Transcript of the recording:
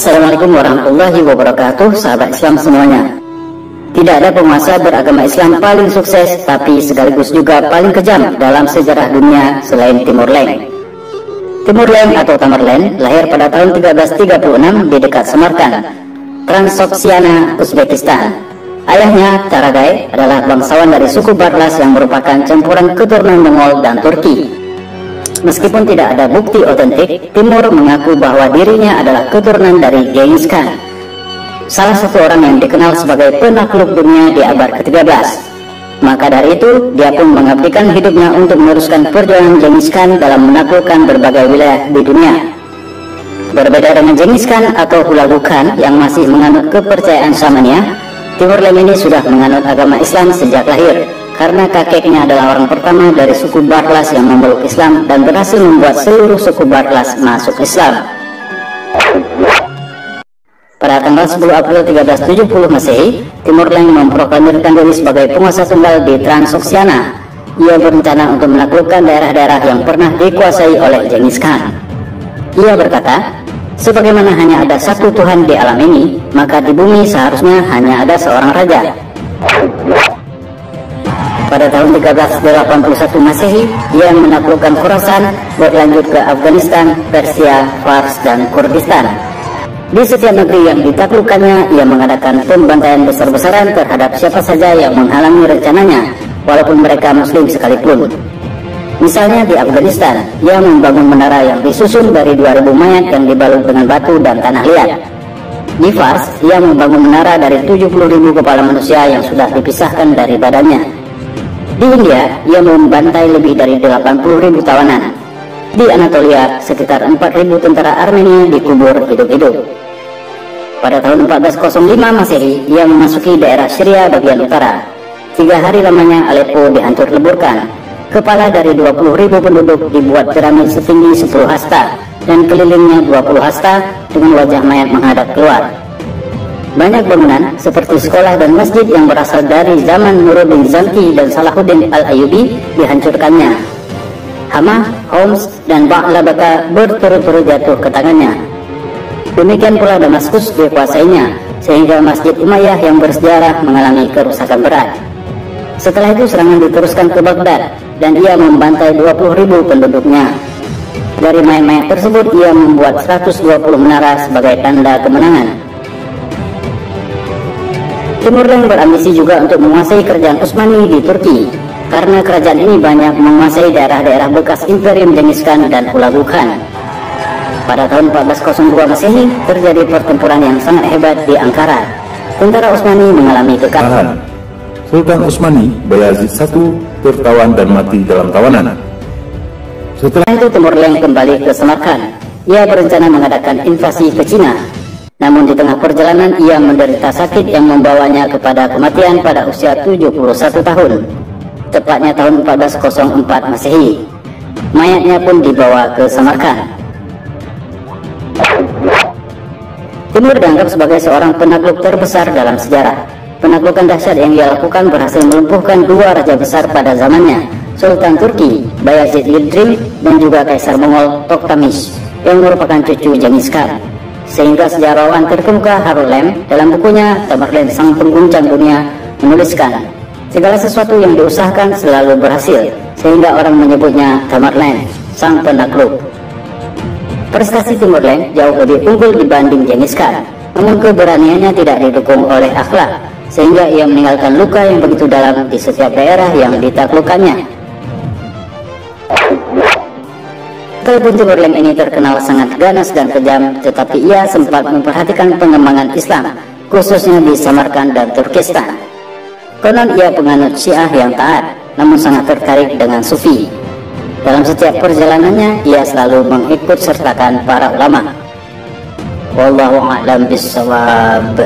Assalamualaikum warahmatullahi wabarakatuh, sahabat Islam semuanya. Tidak ada penguasa beragama Islam paling sukses tapi sekaligus juga paling kejam dalam sejarah dunia selain Timur Leng. Timur Leng atau Tamerlan lahir pada tahun 1336 di dekat Samarkand, Transoksiana, Uzbekistan. Ayahnya, Taragai, adalah bangsawan dari suku Barlas yang merupakan campuran keturunan Mongol dan Turki. Meskipun tidak ada bukti otentik, Timur mengaku bahwa dirinya adalah keturunan dari Genghis Khan, salah satu orang yang dikenal sebagai penakluk dunia di abad ke-13. Maka dari itu, dia pun mengabdikan hidupnya untuk meneruskan perjuangan Genghis Khan dalam menaklukkan berbagai wilayah di dunia. Berbeda dengan Genghis Khan atau Hulagu Khan yang masih menganut kepercayaan Samania, Timur Leng ini sudah menganut agama Islam sejak lahir, karena kakeknya adalah orang pertama dari suku Barlas yang memeluk Islam dan berhasil membuat seluruh suku Barlas masuk Islam. Pada tanggal 10 April 1370 Masehi, Timur Leng memproklamirkan diri sebagai penguasa tunggal di Transoksiana. Ia berencana untuk menaklukkan daerah-daerah yang pernah dikuasai oleh Genghis Khan. Ia berkata, sebagaimana hanya ada satu Tuhan di alam ini, maka di bumi seharusnya hanya ada seorang raja. Pada tahun 1381 Masehi, ia menaklukkan Khorasan, berlanjut ke Afghanistan, Persia, Fars, dan Kurdistan. Di setiap negeri yang ditaklukkannya, ia mengadakan pembantaian besar-besaran terhadap siapa saja yang menghalangi rencananya, walaupun mereka Muslim sekalipun. Misalnya di Afghanistan, ia membangun menara yang disusun dari 2000 mayat yang dibalut dengan batu dan tanah liat. Di Fars, ia membangun menara dari 70.000 kepala manusia yang sudah dipisahkan dari badannya. Di India, ia membantai lebih dari 80.000 tawanan. Di Anatolia, sekitar 4.000 tentara Armenia dikubur hidup-hidup. Pada tahun 1405 Masehi, ia memasuki daerah Syria bagian utara. 3 hari lamanya Aleppo dihancur leburkan. Kepala dari 20.000 penduduk dibuat piramid setinggi 10 hasta dan kelilingnya 20 hasta dengan wajah mayat menghadap keluar. Banyak bangunan seperti sekolah dan masjid yang berasal dari zaman Nuruddin Zanki dan Salahuddin Al-Ayyubi dihancurkannya. Hama, Homs, dan Ba'labaka berturut-turut jatuh ke tangannya. Demikian pula Damaskus dikuasainya, sehingga Masjid Umayyah yang bersejarah mengalami kerusakan berat. Setelah itu serangan diteruskan ke Baghdad, dan ia membantai 20.000 penduduknya. Dari mayat-mayat tersebut, ia membuat 120 menara sebagai tanda kemenangan. Timur Leng berambisi juga untuk menguasai kerajaan Utsmani di Turki, karena kerajaan ini banyak menguasai daerah-daerah bekas Imperium Genghis Khan dan Hulagu Khan. Pada tahun 1402 Masehi, terjadi pertempuran yang sangat hebat di Ankara. Tentara Utsmani mengalami kekalahan. Sultan Utsmani, Bayazid I, tertawan dan mati dalam tawanan. Setelah itu Timur Leng kembali ke Samarkand. Ia berencana mengadakan invasi ke Cina. Namun di tengah perjalanan ia menderita sakit yang membawanya kepada kematian pada usia 71 tahun. Tepatnya tahun 1404 Masehi. Mayatnya pun dibawa ke Samarkand. Timur dianggap sebagai seorang penakluk terbesar dalam sejarah. Penaklukan dahsyat yang ia lakukan berhasil melumpuhkan 2 raja besar pada zamannya, Sultan Turki, Bayazid Yildirim, dan juga Kaisar Mongol, Tokhtamis, yang merupakan cucu Genghis Khan. Sehingga sejarawan terkemuka Harold Lamb dalam bukunya Tamerlan Sang Pengguncang Dunia menuliskan, segala sesuatu yang diusahakan selalu berhasil, sehingga orang menyebutnya Tamerlan, Sang Penakluk. Prestasi Timur Leng jauh lebih unggul dibanding Genghis Khan, namun keberaniannya tidak didukung oleh akhlak, sehingga ia meninggalkan luka yang begitu dalam di setiap daerah yang ditaklukkannya. Walaupun Timur Leng ini terkenal sangat ganas dan kejam, tetapi ia sempat memperhatikan pengembangan Islam, khususnya di Samarkand dan Turkistan. Konon ia penganut Syiah yang taat, namun sangat tertarik dengan Sufi. Dalam setiap perjalanannya, ia selalu mengikut sertakan para ulama. Wallahu a'lam bishawab.